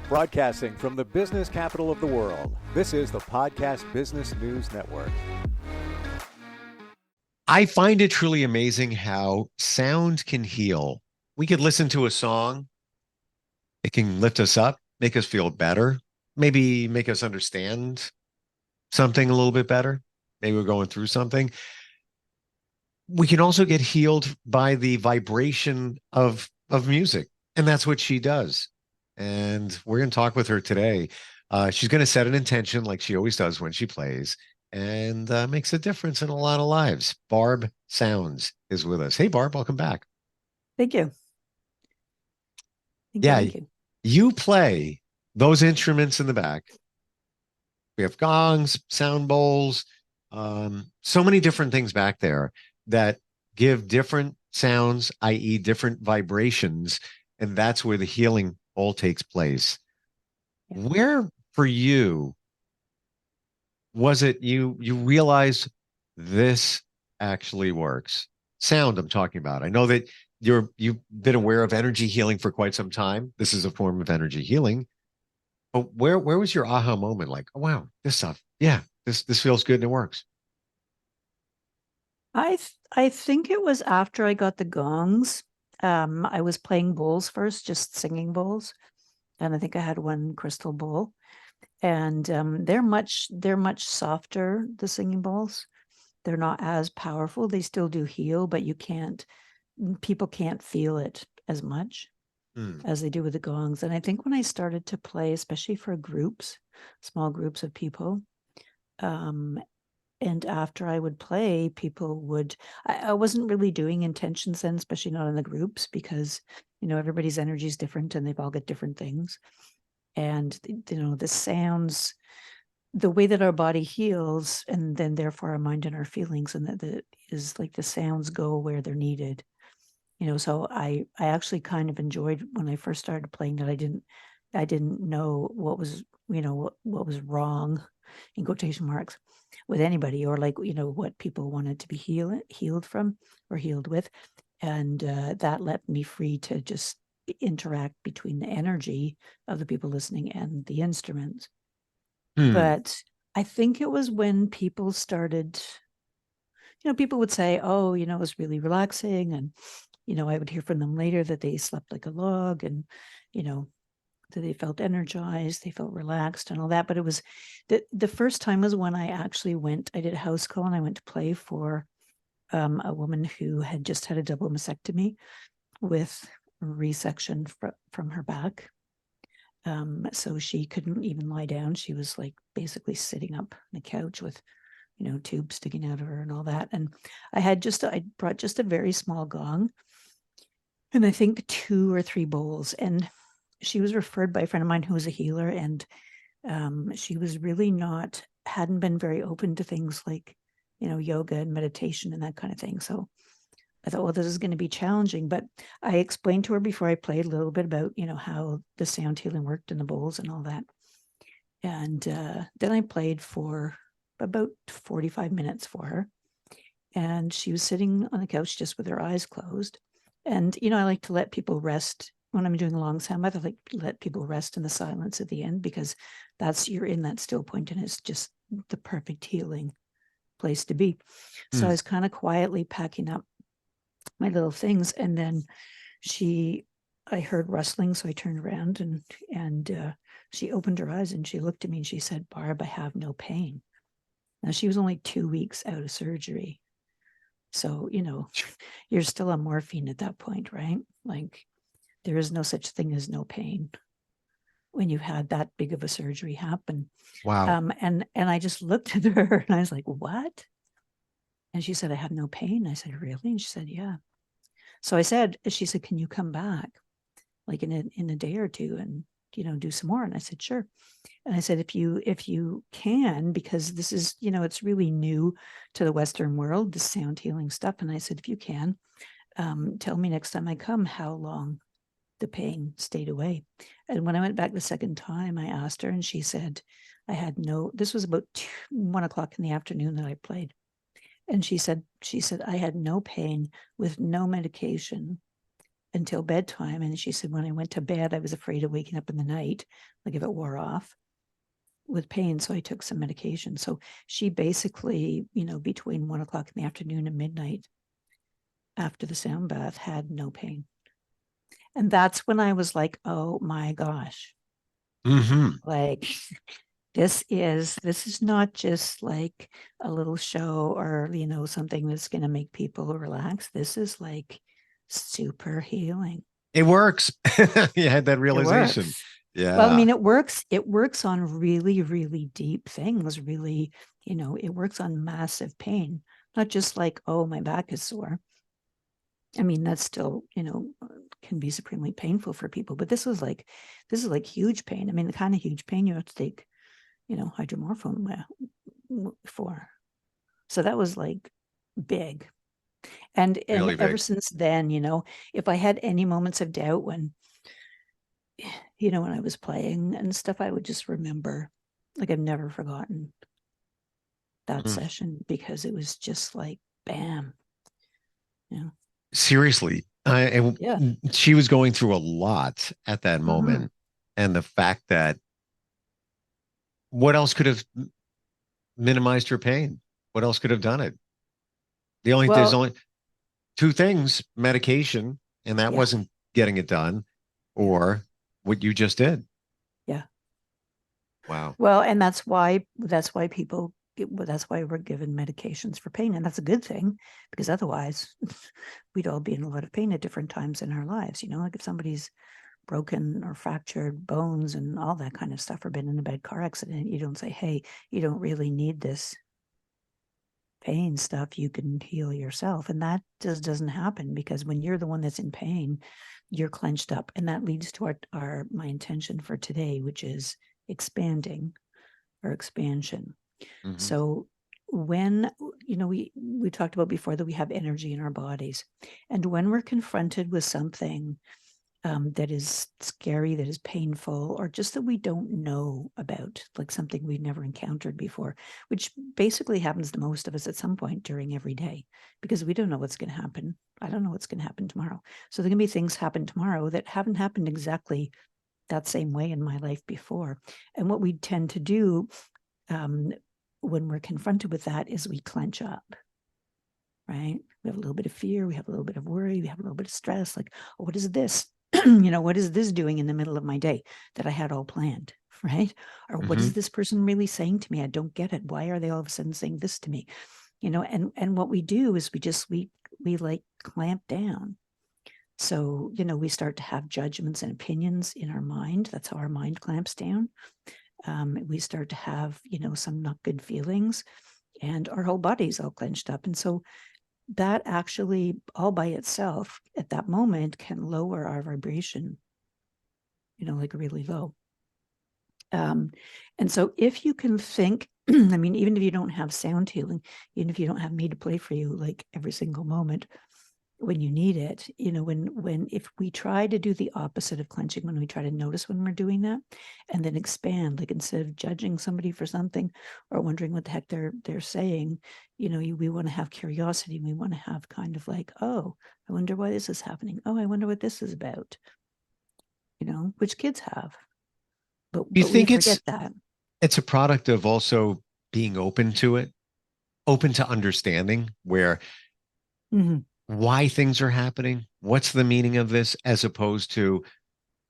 Broadcasting from the business capital of the world, this is the Podcast Business News Network. I find it truly amazing how sound can heal. We could listen to a song, it can lift us up, make us feel better, maybe make us understand something a little bit better. Maybe we're going through something. We can also get healed by the vibration of music, and that's what she does. And we're going to talk with her today. She's going to set an intention like she always does when she plays, and makes a difference in a lot of lives. Barb Sounds is with us. Hey, Barb, welcome back. Thank you. Thank you. You play those instruments in the back. We have gongs, sound bowls, so many different things back there that give different sounds, i.e., different vibrations, and that's where the healing all takes place. Yeah. Where for you was it you realized this actually works? Sound I'm talking about. I know that you've been aware of energy healing for quite some time. This is a form of energy healing. But where was your aha moment? Like, oh wow, this stuff, yeah, this feels good and it works. I think it was after I got the gongs. I was playing bowls first, just singing bowls, and I think I had one crystal bowl, and they're much softer. The singing bowls, they're not as powerful. They still do heal, but people can't feel it as much as they do with the gongs. And I think when I started to play, especially for groups, small groups of people, and after I would play, people would, I wasn't really doing intentions then, especially not in the groups, because, everybody's energy is different and they've all got different things. And, the sounds, the way that our body heals, and then therefore our mind and our feelings, and that is like the sounds go where they're needed. So I actually kind of enjoyed when I first started playing that. I didn't know what was, what was wrong, in quotation marks, with anybody, or what people wanted to be healed from or healed with. And that let me free to just interact between the energy of the people listening and the instruments. But I think it was when people started, people would say, oh, it was really relaxing. And, I would hear from them later that they slept like a log, and, that they felt energized, they felt relaxed and all that. But it was the first time was when I actually I did a house call, and I went to play for a woman who had just had a double mastectomy with resection from her back. So she couldn't even lie down. She was like basically sitting up on the couch with, tubes sticking out of her and all that. And I brought just a very small gong, and I think 2 or 3 bowls. And she was referred by a friend of mine who was a healer, and she was really hadn't been very open to things like, yoga and meditation and that kind of thing. So I thought, well, this is going to be challenging. But I explained to her before I played a little bit about, how the sound healing worked in the bowls and all that. And then I played for about 45 minutes for her. And she was sitting on the couch just with her eyes closed. And, I like to let people rest. When I'm doing a long sound bath, I like to let people rest in the silence at the end, because you're in that still point, and it's just the perfect healing place to be. So I was kind of quietly packing up my little things, and then I heard rustling, so I turned around, and she opened her eyes and she looked at me and she said, "Barb, I have no pain." Now, she was only 2 weeks out of surgery. So, you're still on morphine at that point, right? Like, there is no such thing as no pain when you've had that big of a surgery happen. Wow. And I just looked at her and I was like, what? And she said, "I have no pain." I said, "Really?" And she said, "Yeah." So she said, "Can you come back like in a day or two and, do some more?" And I said, "Sure." And I said, if you can, because this is, it's really new to the Western world, the sound healing stuff. And I said, if you can, tell me next time I come how long the pain stayed away. And when I went back the second time, I asked her, and she said, this was about 1 o'clock in the afternoon that I played. And she said, "I had no pain with no medication until bedtime. And she said, when I went to bed, I was afraid of waking up in the night, like if it wore off with pain. So I took some medication. So she basically, between 1 o'clock in the afternoon and midnight after the sound bath had no pain. And that's when I was like, oh my gosh. Like this is not just like a little show or, something that's going to make people relax. This is like super healing. It works. You had that It realization. works. Yeah. Well, I mean, it works on really, really deep things. Really, it works on massive pain, not just like, oh, my back is sore. I mean, that's still, can be supremely painful for people, but this is like huge pain. I mean, the kind of huge pain you have to take, hydromorphone for. So that was like big. And Really ever big. since then, if I had any moments of doubt when I was playing and stuff, I would just remember, like I've never forgotten that session because it was just like, bam. Yeah. Seriously. And Yeah. she was going through a lot at that moment. And the fact that what else could have minimized her pain? What else could have done it? There's Well, only two things: medication, and that yeah. wasn't getting it done, or what you just did. Yeah. Wow. Well, and that's why people that's why we're given medications for pain, and that's a good thing because otherwise we'd all be in a lot of pain at different times in our lives. Like if somebody's broken or fractured bones and all that kind of stuff, or been in a bad car accident, you don't say, hey, you don't really need this pain stuff, you can heal yourself. And that just doesn't happen because when you're the one that's in pain, you're clenched up. And that leads to my intention for today, which is expanding or expansion. So when, we talked about before that we have energy in our bodies, and when we're confronted with something that is scary, that is painful, or just that we don't know about, like something we've never encountered before, which basically happens to most of us at some point during every day, because we don't know what's going to happen. I don't know what's going to happen tomorrow. So there can be things happen tomorrow that haven't happened exactly that same way in my life before. And what we tend to do when we're confronted with that is we clench up. Right? We have a little bit of fear, we have a little bit of worry, we have a little bit of stress, like, oh, what is this? What is this doing in the middle of my day that I had all planned, right? Or what is this person really saying to me? I don't get it. Why are they all of a sudden saying this to me? And what we do is we like clamp down. So, we start to have judgments and opinions in our mind. That's how our mind clamps down. We start to have, some not good feelings, and our whole body's all clenched up. And so that actually all by itself at that moment can lower our vibration, like really low. And so if you can think, I mean, even if you don't have sound healing, even if you don't have me to play for you like every single moment when you need it, if we try to do the opposite of clenching, when we try to notice when we're doing that and then expand, like instead of judging somebody for something or wondering what the heck they're saying, we want to have curiosity. We want to have kind of like, oh, I wonder why this is happening. Oh, I wonder what this is about, which kids have, Do you but we think forget that. it's a product of also being open to it, open to understanding where why things are happening, what's the meaning of this, as opposed to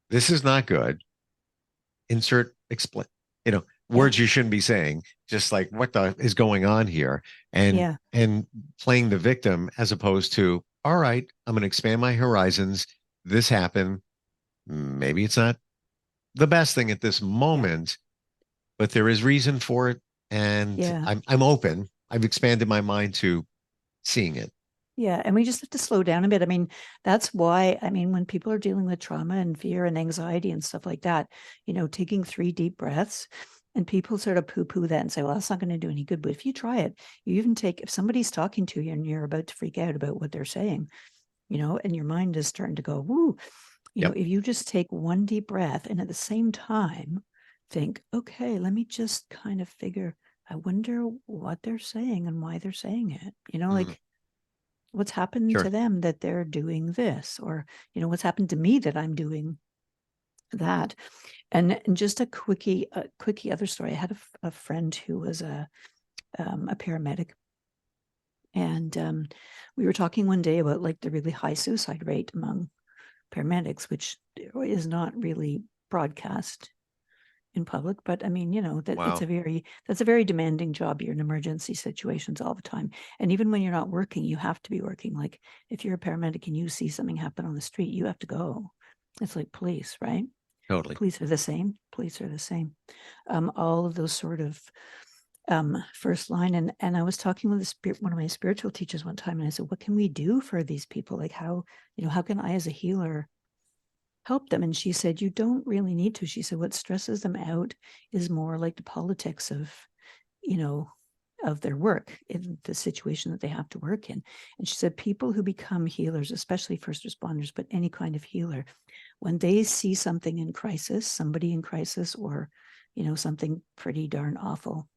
this is not good. Insert explain, words you shouldn't be saying, just like what the is going on here, and Yeah. playing the victim as opposed to, all right, I'm going to expand my horizons. This happened. Maybe it's not the best thing at this moment, but there is reason for it, and Yeah. I'm open. I've expanded my mind to seeing it. Yeah. And we just have to slow down a bit. I mean, that's why, when people are dealing with trauma and fear and anxiety and stuff like that, taking 3 deep breaths, and people sort of poo-poo that and say, well, that's not going to do any good. But if you try it, you even if somebody's talking to you and you're about to freak out about what they're saying, and your mind is starting to go, woo, Yep. if you just take 1 deep breath and at the same time think, okay, let me just kind of figure, I wonder what they're saying and why they're saying it, like What's happened Sure. to them that they're doing this? Or, what's happened to me that I'm doing that? And just a quickie other story. I had a friend who was a paramedic, and we were talking one day about like the really high suicide rate among paramedics, which is not really broadcast in public, but I mean, that Wow. that's a very demanding job. You're in emergency situations all the time, and even when you're not working, you have to be working. Like if you're a paramedic and you see something happen on the street, you have to go. It's like police, right? Totally. Police are the same. Police are the same. All of those sort of first line. And I was talking with one of my spiritual teachers one time, and I said, what can we do for these people? Like how can I as a healer help them? And she said, you don't really need to. She said, what stresses them out is more like the politics of, of their work in the situation that they have to work in. And she said, people who become healers, especially first responders, but any kind of healer, when they see something in crisis, somebody in crisis, or, something pretty darn awful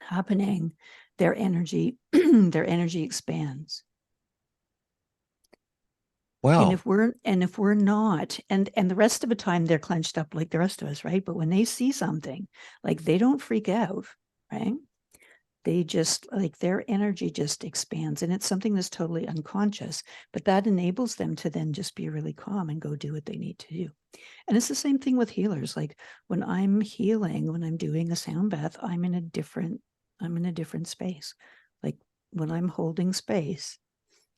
happening, their energy, their energy expands. Wow. And if we're not, and the rest of the time they're clenched up like the rest of us, right? But when they see something, like they don't freak out, right? They just like their energy just expands, and it's something that's totally unconscious, but that enables them to then just be really calm and go do what they need to do. And it's the same thing with healers. Like when I'm healing, when I'm doing a sound bath, I'm in a different space. Like when I'm holding space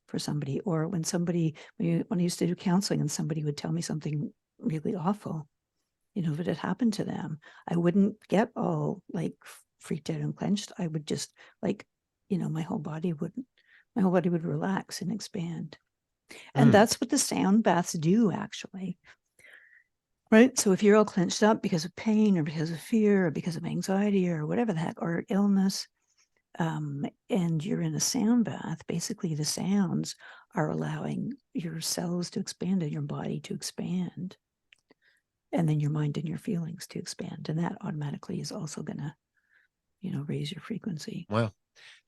for somebody, or when I used to do counseling and somebody would tell me something really awful, if it had happened to them, I wouldn't get all like freaked out and clenched. I would just like, my whole body would relax and expand. And that's what the sound baths do, actually. Right. So if you're all clenched up because of pain or because of fear or because of anxiety or whatever the heck, or illness, and you're in a sound bath, basically the sounds are allowing your cells to expand and your body to expand, and then your mind and your feelings to expand, and that automatically is also going to raise your frequency. Wow.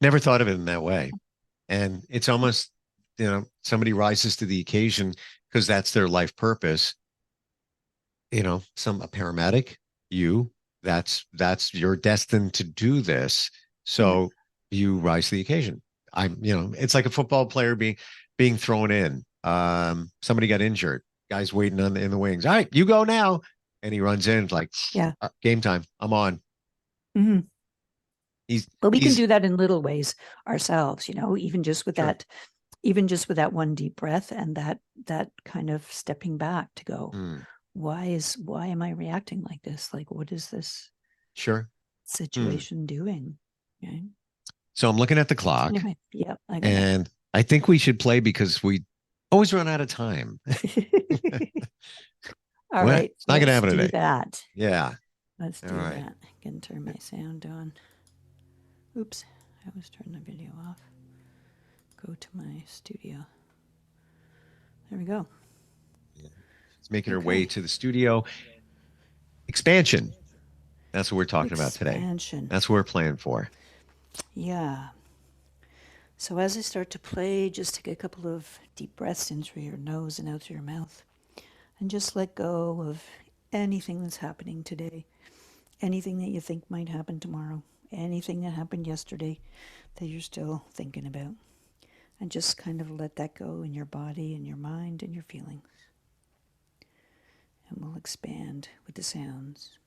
Never thought of it in that way. And it's almost, somebody rises to the occasion because that's their life purpose. A paramedic, that's you're destined to do this. So you rise to the occasion. It's like a football player being thrown in. Somebody got injured. Guy's waiting in the wings. All right, you go now. And he runs in like, game time. I'm on. Mm-hmm. But we can he's do that in little ways ourselves, even just with Sure. that one deep breath and that kind of stepping back to go, why am I reacting like this? Like, what is this Sure. situation doing? Okay. So I'm looking at the clock. Anyway, yeah, and I think we should play because we always run out of time. All right, it's not gonna happen do today. that. Yeah. Let's do right. that. I can turn my sound on. Oops, I was turning the video off. Go to my studio. There we go. It's making her way to the studio. Expansion. That's what we're talking about today. Expansion. That's what we're playing for. Yeah. So as I start to play, just take a couple of deep breaths in through your nose and out through your mouth. And just let go of anything that's happening today. Anything that you think might happen tomorrow. Anything that happened yesterday that you're still thinking about. And just kind of let that go in your body and your mind and your feelings. And we'll expand with the sounds.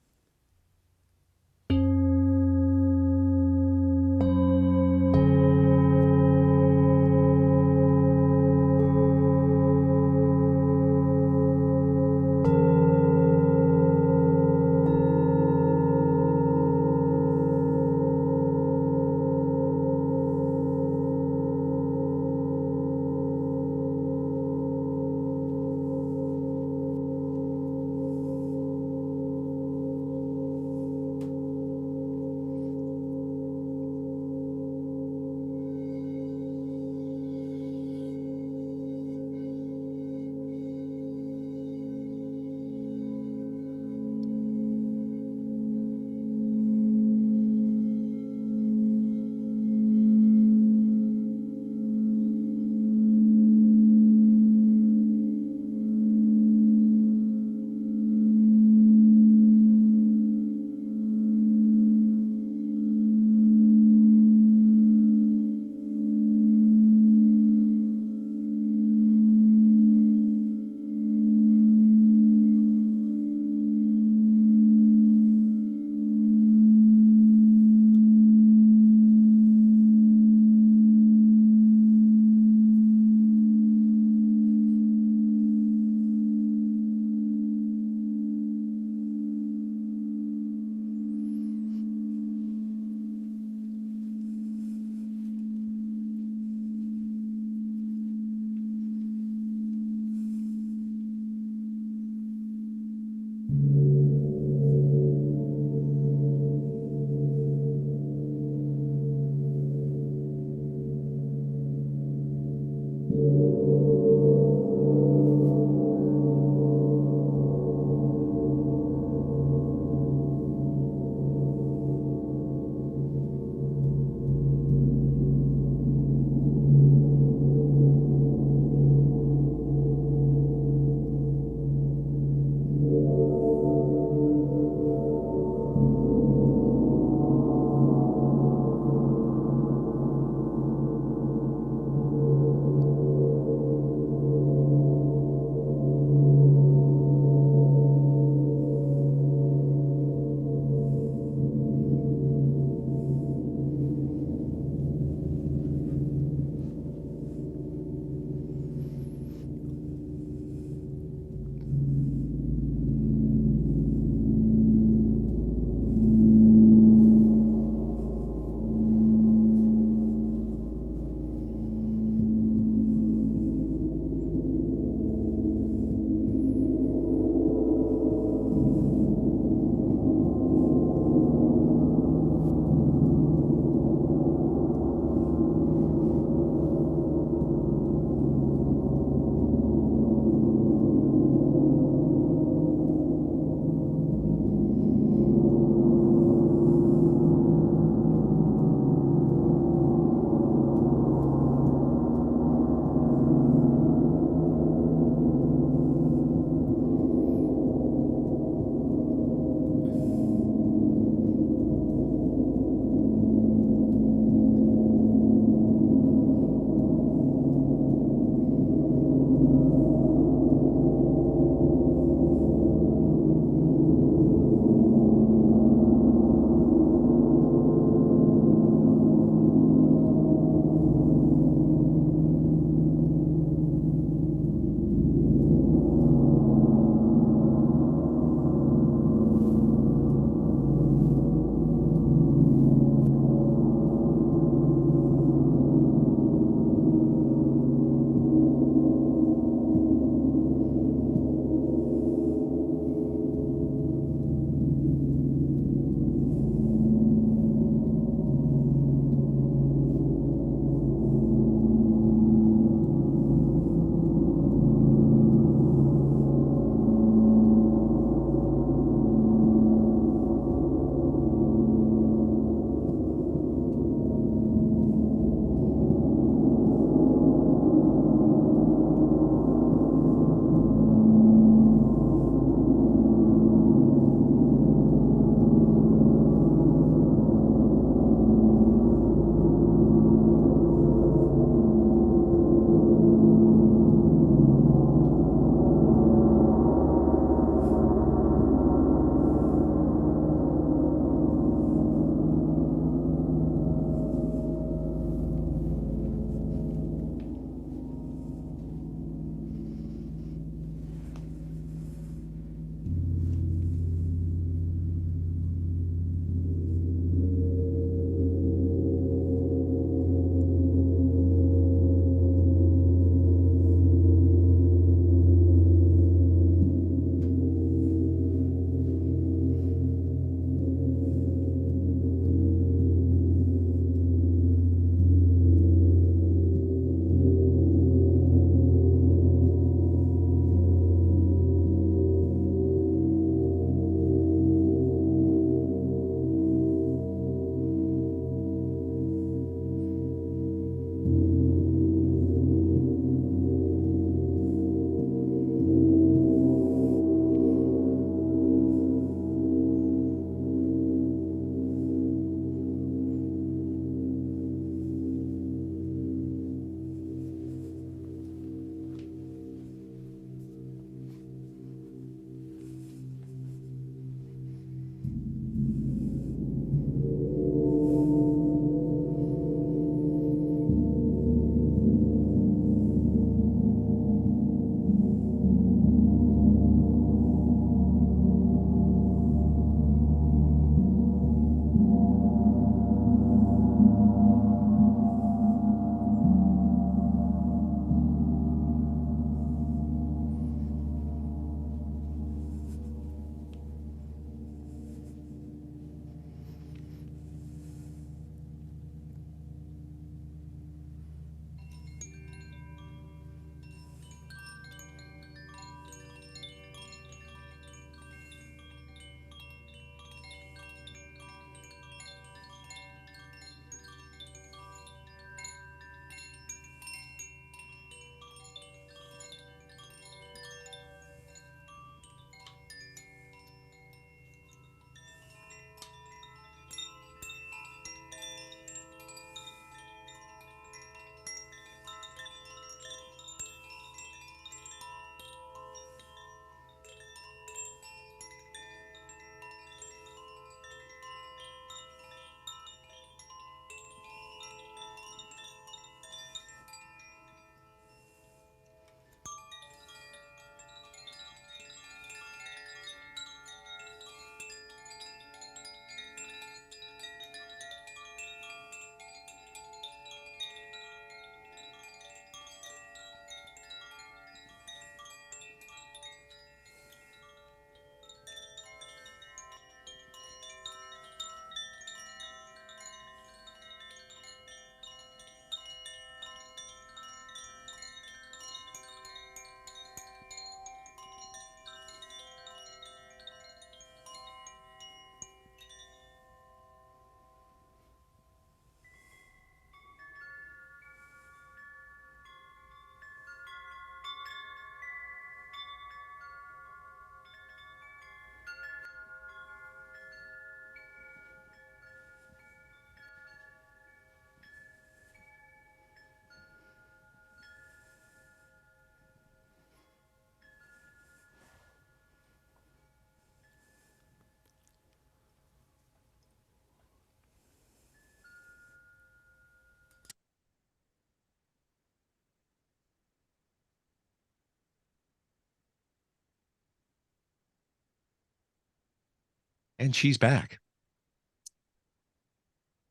And she's back.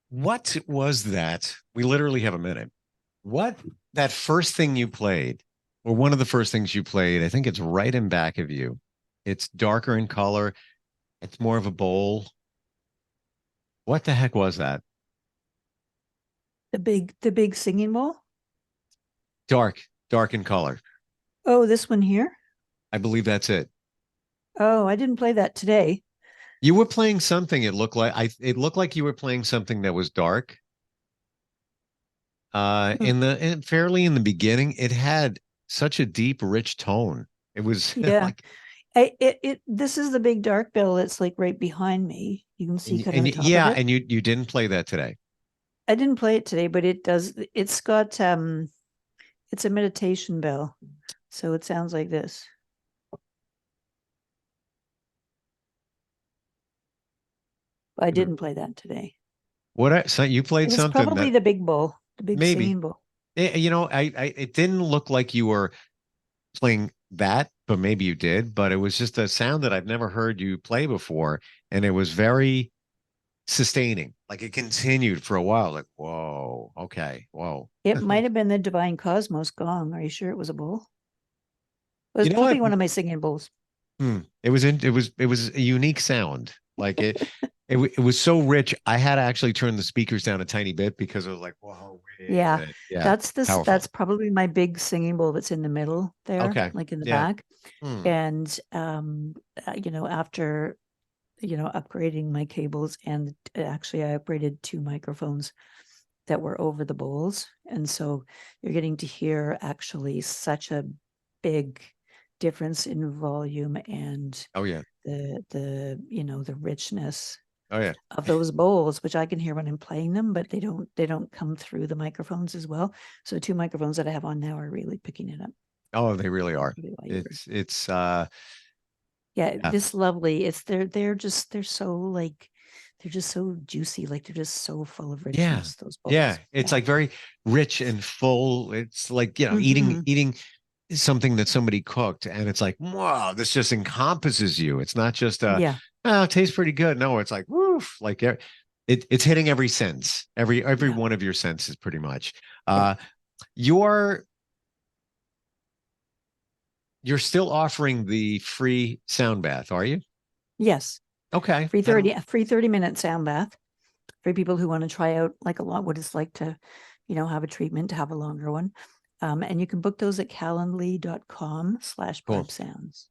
What was that? We literally have a minute. What that first thing you played, or one of the first things you played, I think it's right in back of you. It's darker in color. It's more of a bowl. What the heck was that? The big singing bowl. Dark in color. Oh, this one here. I believe that's it. Oh, I didn't play that today. You were playing something. It looked like it looked like you were playing something that was dark. Fairly in the beginning, it had such a deep, rich tone. It was Yeah. like, This is the big dark bill that's like right behind me. You can see kind of the top yeah, of it. and you didn't play that today. I didn't play it today, but it's got it's a meditation bell. So it sounds like this. I didn't play that today. So you played It was something probably that the big bowl, the big maybe singing bowl. it didn't look like you were playing that, but maybe you did. But it was just a sound that I've never heard you play before, and it was very sustaining. Like it continued for a while. Like, whoa, okay, whoa. It might have been the Divine Cosmos gong. Are you sure it was a bowl? It was You know what? probably one of my singing bowls. It was a unique sound. Like it was so rich. I had to actually turn the speakers down a tiny bit because I was like, whoa, wait a minute. Yeah, powerful. That's probably my big singing bowl that's in the middle there, Okay. like in the Yeah. back. And after upgrading my cables, and actually I upgraded 2 microphones that were over the bowls, and so you're getting to hear actually such a big difference in volume and Oh yeah. the richness Oh yeah. of those bowls, which I can hear when I'm playing them, but they don't come through the microphones as well. So 2 microphones that I have on now are really picking it up. Oh, they really are. Really It's yeah, yeah. this lovely. It's they're so like they're just so juicy, like they're just so full of Yeah. richness, those bowls. Yeah. It's like very rich and full. It's like, eating something that somebody cooked, and it's like, wow, this just encompasses you. It's not just Yeah. oh, it tastes pretty good. No, it's like woof, like it's hitting every sense, every Yeah. one of your senses pretty much. Yeah. You're still offering the free sound bath, are you? Yes. Okay. Free 30-minute sound bath for people who want to try out like a lot what it's like to, have a treatment, to have a longer one. And you can book those at calendly.com/Barb Sounds.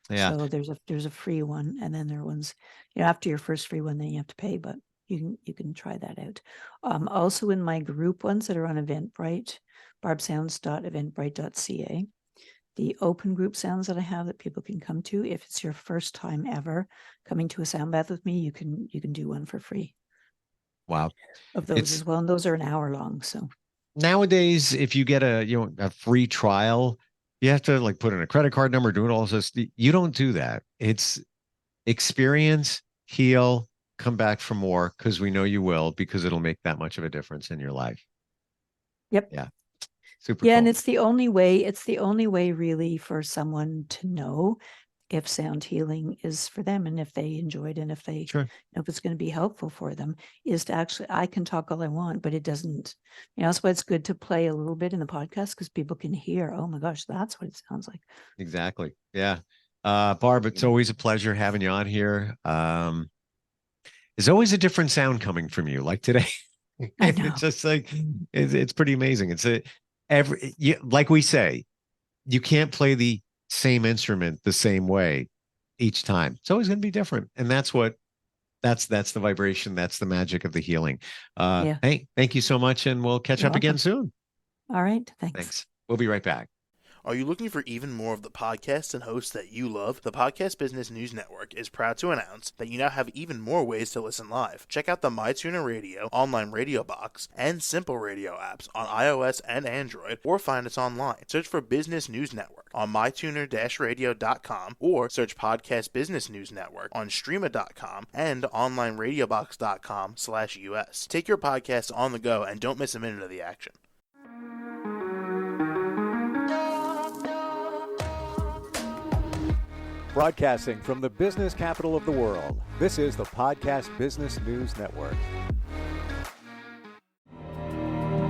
Yeah. So there's a free one, and then there are ones, after your first free one, then you have to pay, but you can try that out. Also in my group ones that are on Eventbrite, barbsounds.eventbrite.ca, the open group sounds that I have that people can come to. If it's your first time ever coming to a sound bath with me, you can do one for free. Wow. Of those as well, and those are an hour long. So nowadays, if you get a free trial, you have to like put in a credit card number, doing all this. You don't do that. It's experience, heal, come back for more, because we know you will, because it'll make that much of a difference in your life. Yep. Yeah. Super Yeah, cool. and it's the only way really for someone to know if sound healing is for them, and if they enjoy it, and if they if it's going to be helpful for them, is to actually, I can talk all I want, but it doesn't, that's why it's good to play a little bit in the podcast, because people can hear, oh my gosh, that's what it sounds like. Exactly. Yeah. Barb, it's always a pleasure having you on here. There's always a different sound coming from you, like today. I know. It's just like it's pretty amazing. Like we say, you can't play the same instrument the same way each time. It's always going to be different, and that's the vibration. That's the magic of the healing. Hey, thank you so much, and we'll catch up again soon. All right, thanks. We'll be right back. Are you looking for even more of the podcasts and hosts that you love? The Podcast Business News Network is proud to announce that you now have even more ways to listen live. Check out the MyTuner Radio, online radio box, and Simple Radio apps on iOS and Android, or find us online. Search for Business News Network on mytuner-radio.com, or search Podcast Business News Network on streama.com and onlineradiobox.com/US. Take your podcast on the go and don't miss a minute of the action. Broadcasting from the business capital of the world, this is the Podcast Business News Network.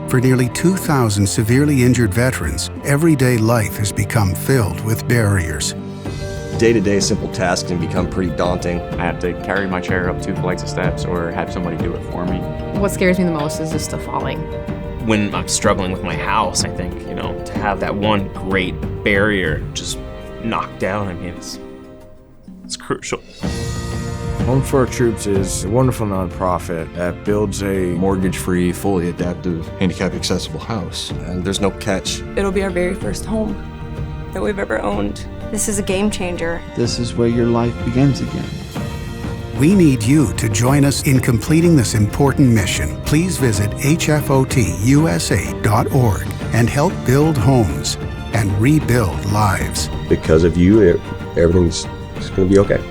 For nearly 2,000 severely injured veterans, everyday life has become filled with barriers. Day-to-day simple tasks can become pretty daunting. I have to carry my chair up 2 flights of steps or have somebody do it for me. What scares me the most is just the falling. When I'm struggling with my house, I think, to have that one great barrier just knocked down, it's crucial. Home for Our Troops is a wonderful nonprofit that builds a mortgage-free, fully adaptive, handicap-accessible house. And there's no catch. It'll be our very first home that we've ever owned. This is a game changer. This is where your life begins again. We need you to join us in completing this important mission. Please visit hfotusa.org and help build homes and rebuild lives. Because of you, everything's going to be okay.